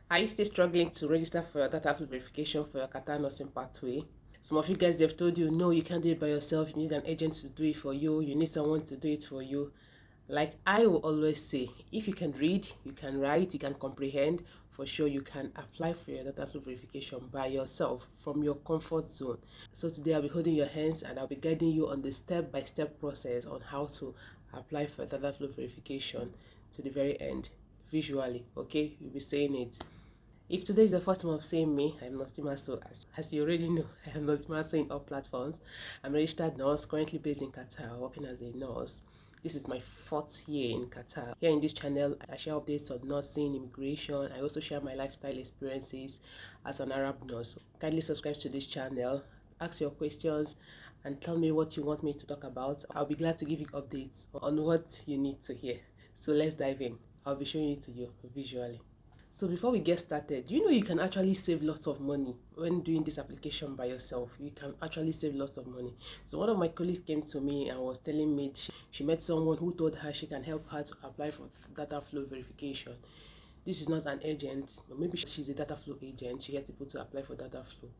Are you still struggling to register for your Dataflow verification for your Qatar nursing pathway? Some of you guys, they've told you, no, you can't do it by yourself. You need an agent to do it for you. You need someone to do it for you. Like I will always say, if you can read, you can write, you can comprehend, for sure you can apply for your Dataflow verification by yourself from your comfort zone. So today I'll be holding your hands and I'll be guiding you on the step-by-step process on how to apply for Dataflow verification to the very end, visually, okay? You'll be saying it. If today is the first time of seeing me, I'm Nostima. So as you already know, I am Nostima in all platforms. I'm a registered nurse, currently based in Qatar, working as a nurse. This is my 4th year in Qatar. Here in this channel, I share updates on nursing, immigration. I also share my lifestyle experiences as an Arab nurse. Kindly subscribe to this channel, ask your questions, and tell me what you want me to talk about. I'll be glad to give you updates on what you need to hear. So let's dive in. I'll be showing it to you visually. So before we get started, you know you can actually save lots of money when doing this application by yourself. You can actually save lots of money. So one of my colleagues came to me and was telling me she met someone who told her she can help her to apply for Dataflow verification. This is not an agent, but maybe she's a Dataflow agent. She gets people to apply for Dataflow.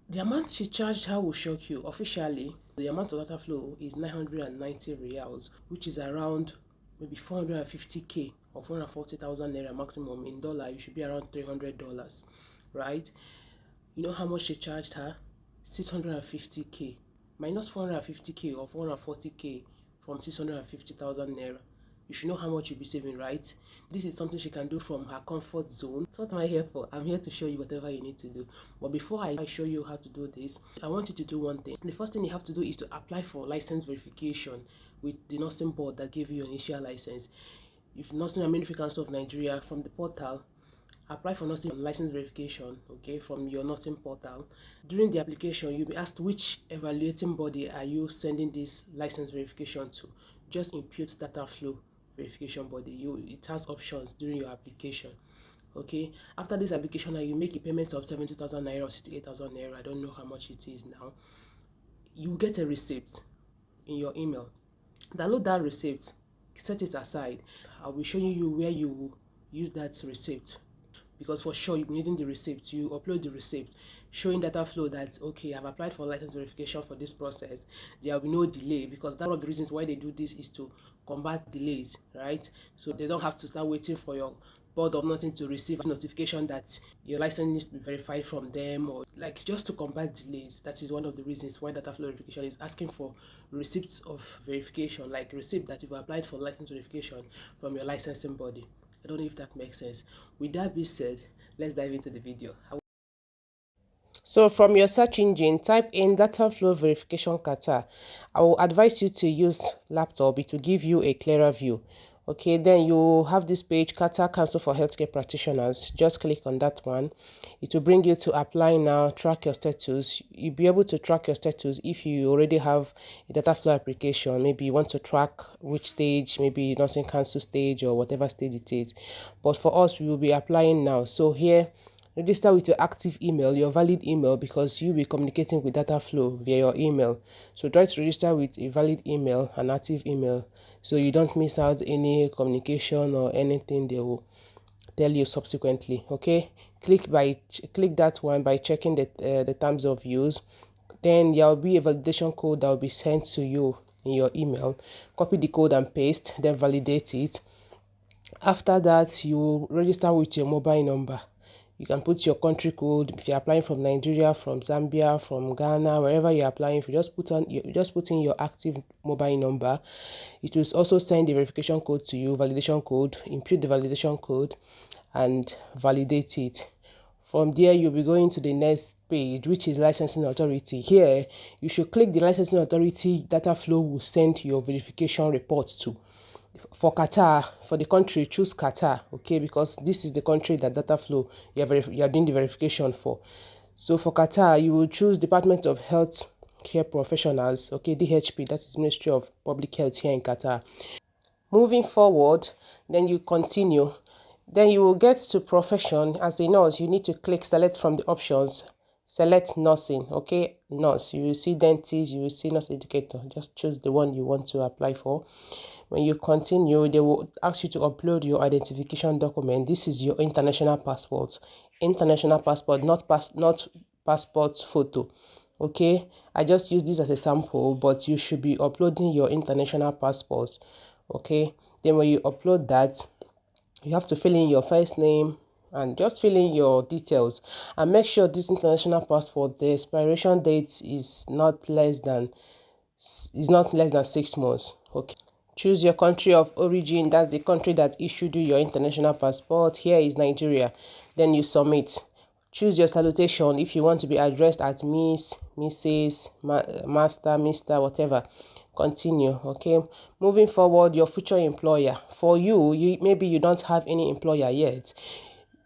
The amount she charged her will shock you. Officially, the amount of Dataflow is 990 riyals, which is around maybe 450k or 440,000 naira maximum. In dollar, you should be around $300, right? You know how much she charged her? 650k minus 450k or 440k from 650,000 naira. You should know how much you'll be saving, right? This is something she can do from her comfort zone. So what am I here for? I'm here to show you whatever you need to do. But before I show you how to do this, I want you to do one thing. The first thing you have to do is to apply for license verification with the nursing board that gave you your initial license. If Nursing and Midwifery Council of Nigeria, from the portal, apply for nursing license verification, okay, from your nursing portal. During the application, you'll be asked which evaluating body are you sending this license verification to. Just input Dataflow verification body. It has options during your application. Okay, after this application, you make a payment of 70,000 naira or 68,000 naira. I don't know how much it is now. You will get a receipt in your email. Download that receipt, set it aside. I'll be showing you where you will use that receipt, because for sure you're needing the receipt. You upload the receipt showing Dataflow that, okay, I've applied for license verification for this process. There will be no delay, because that's one of the reasons why they do this is to combat delays, right? So they don't have to start waiting for your board of nursing to receive a notification that your license needs to be verified from them, or like just to combat delays. That is one of the reasons why Dataflow verification is asking for receipts of verification, like receipt that you've applied for license verification from your licensing body. I don't know if that makes sense. With that being said, let's dive into the video. So from your search engine, type in Dataflow verification Qatar. I will advise you to use laptop. It will give you a clearer view. Okay, then you have this page, Qatar Council for Healthcare Practitioners. Just click on that one. It will bring you to apply now, track your status. You'll be able to track your status if you already have a Dataflow application. Maybe you want to track which stage, maybe nursing council stage or whatever stage it is. But for us, we will be applying now. So here, register with your active email, your valid email, because you'll be communicating with Dataflow via your email. So try to register with a valid email, an active email, so you don't miss out any communication or anything they will tell you subsequently. Okay, click that one by checking the terms of use. Then there will be a validation code that will be sent to you in your email. Copy the code and paste, then validate it. After that, you register with your mobile number. You can put your country code. If you're applying from Nigeria, from Zambia, from Ghana, wherever you're applying, if you just put in your active mobile number, it will also send the verification code to you, validation code. Input the validation code and validate it. From there, you'll be going to the next page, which is licensing authority. Here, you should click the licensing authority Dataflow will send your verification report to. For Qatar, for the country, choose Qatar, okay, because this is the country that Dataflow you are doing the verification for. So for Qatar, you will choose Department of Health Care Professionals, okay, DHP, that is Ministry of Public Health here in Qatar. Moving forward, then you continue. Then you will get to profession. As a nurse, you need to click select from the options. Select nursing, okay, nurse. You will see dentist, you will see nurse educator. Just choose the one you want to apply for. When you continue, they will ask you to upload your identification document. This is your international passport. International passport, not passport photo. Okay, I just use this as a sample, but you should be uploading your international passport. Okay, then when you upload that, you have to fill in your first name and just fill in your details, and make sure this international passport, the expiration date is not less than 6 months. Okay, choose your country of origin. That's the country that issued you your international passport. Here is Nigeria. Then you submit. Choose your salutation. If you want to be addressed as Miss, Mrs, Master, Mr, whatever, continue. Okay, moving forward, your future employer. For you, maybe you don't have any employer yet.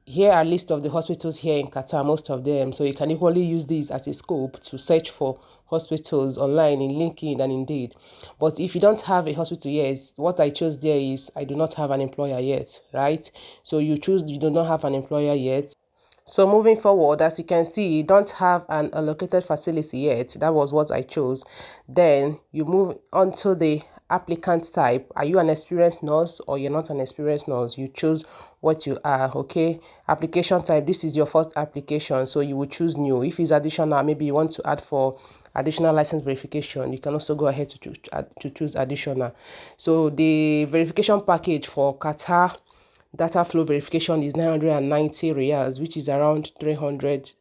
Here are list of the hospitals here in Qatar, most of them. So you can equally use this as a scope to search for hospitals online in LinkedIn and Indeed. But if you don't have a hospital yet, what I chose there is I do not have an employer yet, right? So you do not have an employer yet. So moving forward, as you can see, you don't have an allocated facility yet. That was what I chose. Then you move on to the applicant type. Are you an experienced nurse or you're not an experienced nurse? You choose what you are. Okay, application type, this is your first application, so you will choose new. If it's additional, maybe you want to add for additional license verification, you can also go ahead to choose additional. So the verification package for Qatar Dataflow verification is 990 riyals, which is around $300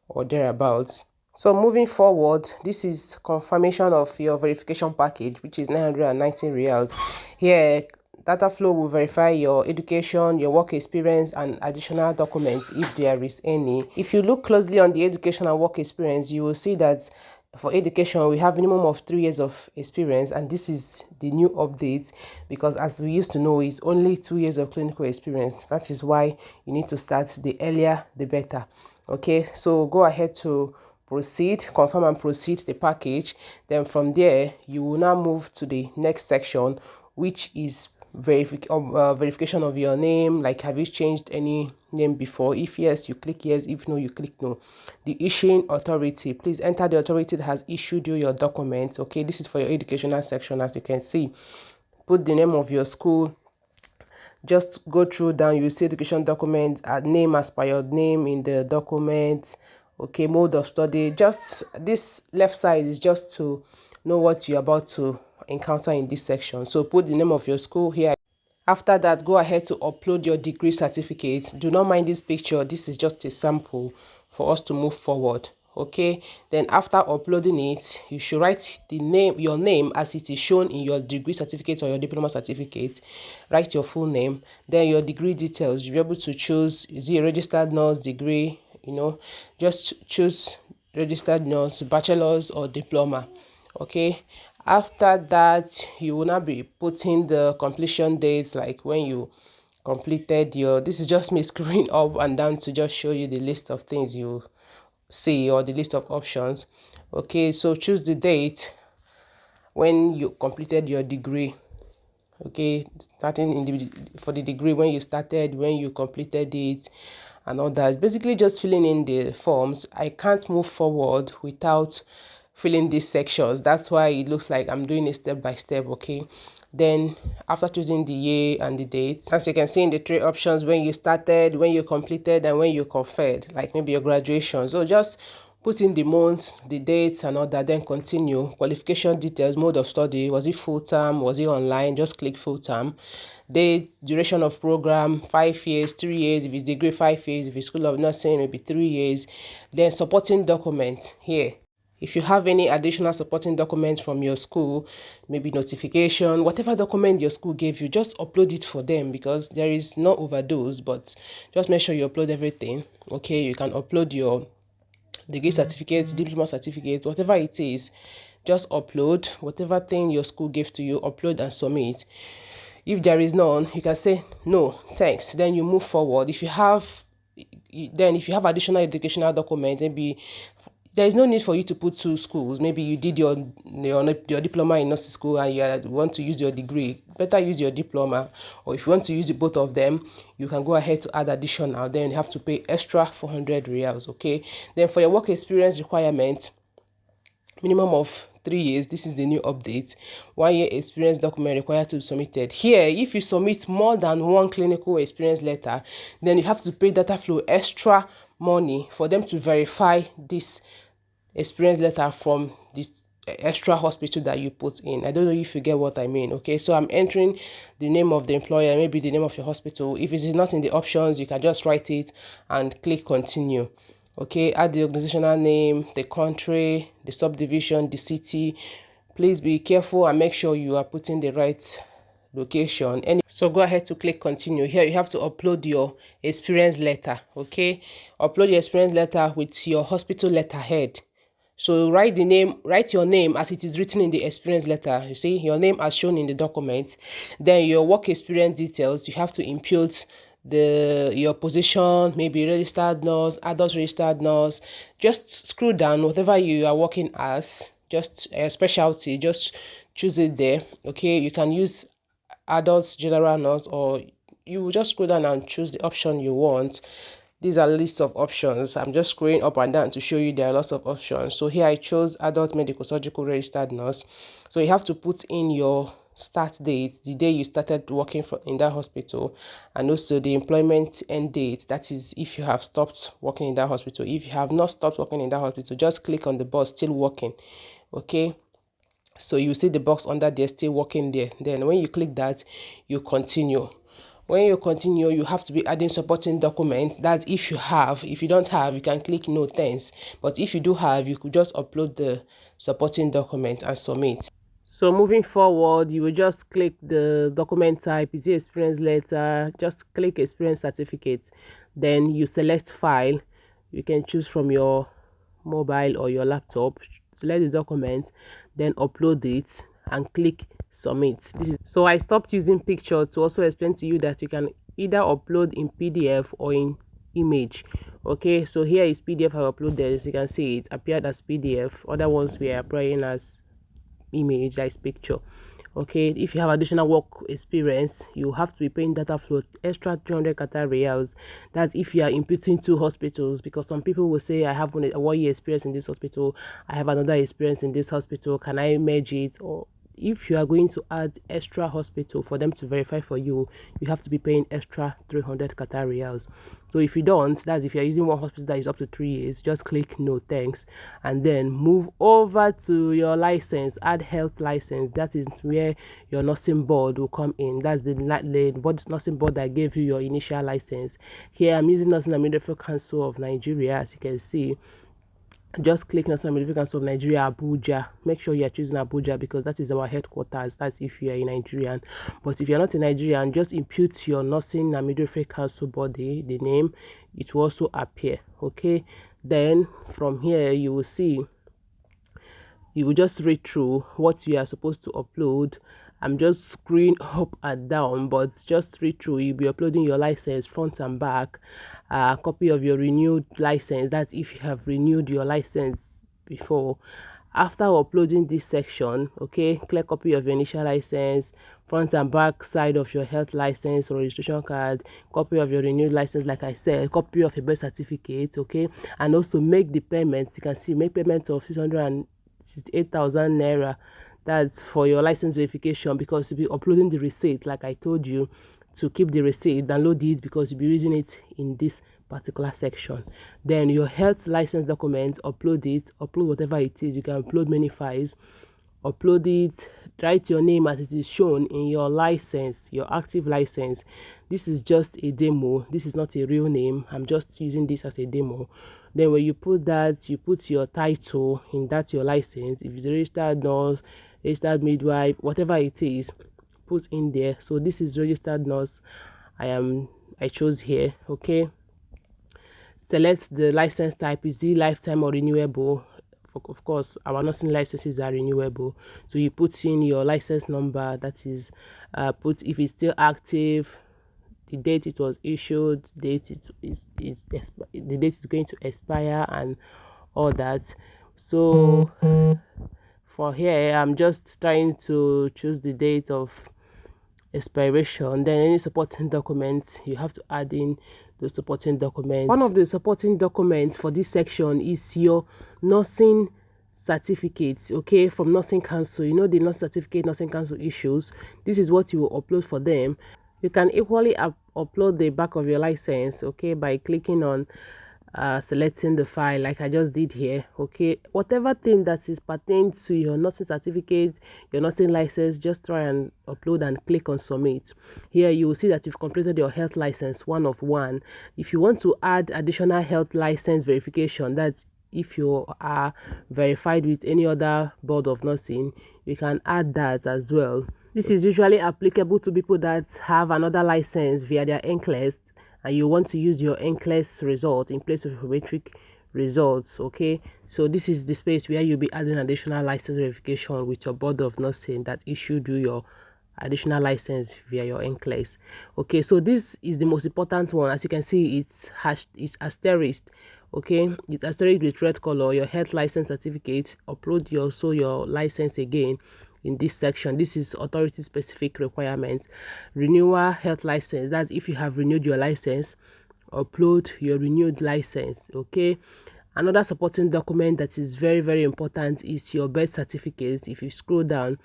or thereabouts. So moving forward, this is confirmation of your verification package, which is 990 riyals. Here, Dataflow will verify your education, your work experience, and additional documents if there is any. If you look closely on the education and work experience, you will see that for education, we have minimum of 3 years of experience, and this is the new update, because as we used to know, it's only 2 years of clinical experience. That is why you need to start the earlier, the better. Okay, so go ahead to proceed, confirm and proceed the package. Then from there, you will now move to the next section, which is verification of your name. Like, have you changed any name before? If yes, you click yes. If no, you click no. The issuing authority, please enter the authority that has issued you your documents. Okay, this is for your educational section. As you can see, put the name of your school. Just go through down, you will see education document, name as per your name in the document. Okay, mode of study. Just this left side is just to know what you're about to encounter in this section. So put the name of your school here. After that, go ahead to upload your degree certificate. Do not mind this picture. This is just a sample for us to move forward. Okay, then after uploading it, you should write your name as it is shown in your degree certificate or your diploma certificate. Write your full name, then your degree details. You'll be able to choose, is it a registered nurse degree? Just choose registered nurse, bachelor's or diploma. Okay, after that, you will now be putting the completion dates, like when you completed your, this is just me scrolling up and down to just show you the list of things you see, or the list of options. Okay, so choose the date when you completed your degree. Okay, starting for the degree, when you started, when you completed it, and all that. Basically just filling in the forms. I can't move forward without filling these sections. That's why it looks like I'm doing it step by step. Okay, then after choosing the year and the date, as you can see in the 3 options, when you started, when you completed, and when you conferred, like maybe your graduation. So just put in the months, the dates, and all that, then continue. Qualification details, mode of study, was it full-time, was it online? Just click full-time. Date, duration of program, 5 years, 3 years. If it's degree, 5 years. If it's school of nursing, maybe 3 years. Then supporting documents here. If you have any additional supporting documents from your school, maybe notification, whatever document your school gave you, just upload it for them, because there is no overdose, but just make sure you upload everything. Okay, you can upload your degree certificate, diploma certificate, whatever it is. Just upload whatever thing your school gave to you, upload and submit. If there is none, you can say no thanks, then you move forward. If you have additional educational document, maybe there is no need for you to put 2 schools. Maybe you did your diploma in nursing school and you want to use your degree. Better use your diploma. Or if you want to use both of them, you can go ahead to add additional. Then you have to pay extra 400 riyals. Okay. Then for your work experience requirement, minimum of 3 years. This is the new update. 1 year experience document required to be submitted. Here, if you submit more than one clinical experience letter, then you have to pay Dataflow extra money for them to verify this experience letter from the extra hospital that you put in. I don't know if you get what I mean. Okay, so I'm entering the name of the employer, maybe the name of your hospital. If it is not in the options, you can just write it and click continue. Okay, add the organizational name, the country, the subdivision, the city. Please be careful and make sure you are putting the right location. So go ahead to click continue. Here you have to upload your experience letter. Okay, upload your experience letter with your hospital letterhead. So write your name as it is written in the experience letter. You see your name as shown in the document. Then your work experience details, you have to input your position, maybe registered nurse, adult registered nurse. Just scroll down, whatever you are working as, just a specialty, just choose it there. Okay, you can use adults general nurse, or you will just scroll down and choose the option you want. These are lists of options. I'm just scrolling up and down to show you there are lots of options. So here I chose adult medical surgical registered nurse. So you have to put in your start date, the day you started working in that hospital, and also the employment end date. That is if you have stopped working in that hospital. If you have not stopped working in that hospital, just click on the box still working. Okay, so you see the box under there still working there. Then when you click that, you continue. When you continue, you have to be adding supporting documents. That if you have. If you don't have, you can click no thanks. But if you do have, you could just upload the supporting document and submit. So moving forward, you will just click the document type. Is it experience letter? Just click experience certificate. Then you select file. You can choose from your mobile or your laptop. Select the document, then upload it and click submit. So I stopped using picture to also explain to you that you can either upload in PDF or in image. Okay, so here is PDF I uploaded. As you can see, it appeared as PDF. Other ones were appearing as image, that is picture. Okay, if you have additional work experience, you have to be paying Dataflow extra 300 Qatar riyals. That's if you are inputting 2 hospitals, because some people will say I have a 1 year experience in this hospital, I have another experience in this hospital, can I merge it? Or if you are going to add extra hospital for them to verify for you, you have to be paying extra 300 Qatar riyals. So if you don't, that's if you're using one hospital that is up to 3 years, just click no thanks and then move over to your license, add health license. That is where your nursing board will come in. That's the nursing board that gave you your initial license. Here I'm using Nursing and Midwifery Council of Nigeria. As you can see, just click Nursing and Midwifery Council of Nigeria, Abuja. Make sure you are choosing Abuja because that is our headquarters. That's if you are a Nigerian. But if you're not a Nigerian, just input your Nursing and Midwifery Council body, the name. It will also appear. Okay, then from here you will see, you will just read through what you are supposed to upload. I'm just scrolling up and down, but just read through. You'll be uploading your license front and back, a copy of your renewed license. That's if you have renewed your license before. After uploading this section, okay, clear copy of your initial license, front and back side of your health license or registration card, copy of your renewed license, like I said, copy of your birth certificate, okay, and also make the payments. You can see make payment of 668,000 naira. That's for your license verification, because you'll be uploading the receipt, like I told you, to keep the receipt, download it because you'll be using it in this particular section. Then your health license document, upload it, upload whatever it is. You can upload many files, upload it, write your name as it is shown in your license, your active license. This is just a demo, this is not a real name. I'm just using this as a demo. Then when you put that, you put your title in that your license. If it's a registered nurse, registered midwife, whatever it is, put in there. So this is registered nurse. I chose here. Okay, select the license type. Is it lifetime or renewable? Of course, our nursing licenses are renewable. So you put in your license number, that is put if it's still active, the date it was issued, the date is going to expire, and all that. So for here I'm just trying to choose the date of expiration. Then any supporting documents, you have to add in the supporting documents. One of the supporting documents for this section is your nursing certificates, okay, from nursing council. You know, the nurse certificate, nursing council issues. This is what you will upload for them. You can equally upload the back of your license, okay, by clicking on selecting the file like I just did here. Okay, whatever thing that is pertained to your nursing certificate, your nursing license, just try and upload and click on submit. Here you will see that you've completed your health license 1 of 1. If you want to add additional health license verification, that's if you are verified with any other board of nursing, you can add that as well. This is usually applicable to people that have another license via their NCLEX, and you want to use your NCLEX result in place of biometric results. Okay, so this is the space where you'll be adding additional license verification with your board of nursing that issued you your additional license via your NCLEX. Okay, so this is the most important one. As you can see, it's asterisk. Okay, it's asterisk with red color. Your health license certificate. Upload your license again in this section. This is authority specific requirements. Renewal health license, that's if you have renewed your license, upload your renewed license. Okay, another supporting document that is very, very important is your birth certificate. If you scroll down,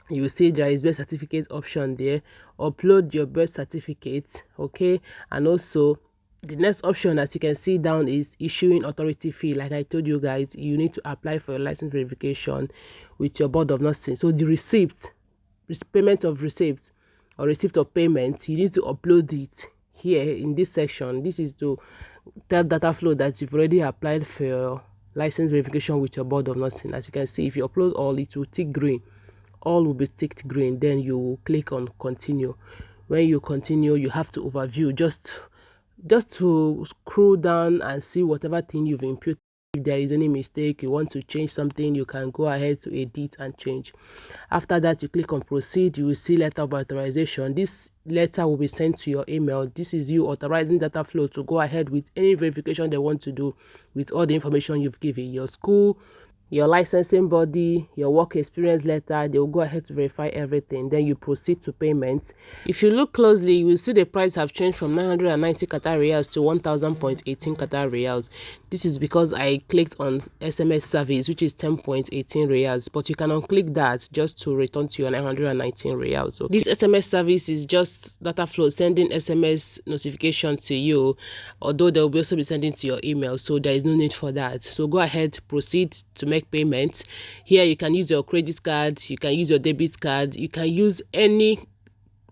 you will see there is birth certificate option there. Upload your birth certificate. Okay, and also the next option, as you can see down, is issuing authority fee. Like I told you guys, you need to apply for your license verification with your board of nursing. So the receipt, payment of receipt or receipt of payment, you need to upload it here in this section. This is to tell Dataflow that you've already applied for your license verification with your board of nursing. As you can see, if you upload all, it will tick green. All will be ticked green. Then you click on continue. When you continue, you have to overview just to scroll down and see whatever thing you've input. If there is any mistake, you want to change something, you can go ahead to edit and change. After that, you click on proceed. You will see letter of authorization. This letter will be sent to your email. This is you authorizing Dataflow to go ahead with any verification they want to do with all the information you've given. Your school, your licensing body, your work experience letter, they will go ahead to verify everything. Then you proceed to payment. If you look closely, you will see the price have changed from 990 Qatar riyals to 1000.18 Qatar riyals. This is because I clicked on SMS service, which is 10.18 riyals, but you can unclick that just to return to your 919 riyals. Okay? This SMS service is just Dataflow sending SMS notification to you, although they will also be sending to your email, so there is no need for that. So go ahead, proceed to make payment. Here you can use your credit card, you can use your debit card, you can use any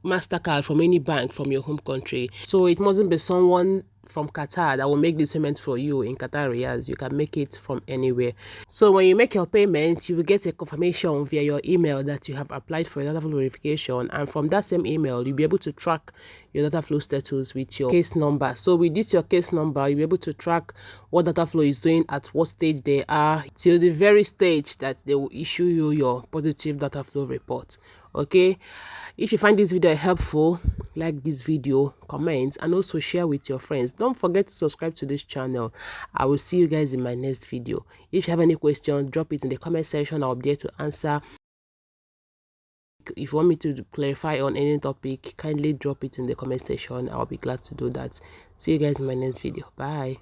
MasterCard from any bank from your home country. So it mustn't be someone from Qatar that will make this payment for you in Qatar riyals. You can make it from anywhere. So when you make your payment, you will get a confirmation via your email that you have applied for your Dataflow verification, and from that same email you'll be able to track your Dataflow status with your case number. So with this your case number, you'll be able to track what Dataflow is doing, at what stage they are, till the very stage that they will issue you your positive Dataflow report. Okay, if you find this video helpful, like this video, comment, and also share with your friends. Don't forget to subscribe to this channel. I will see you guys in my next video. If you have any questions, drop it in the comment section. I'll be there to answer. If you want me to clarify on any topic, kindly drop it in the comment section. I'll be glad to do that. See you guys in my next video. Bye.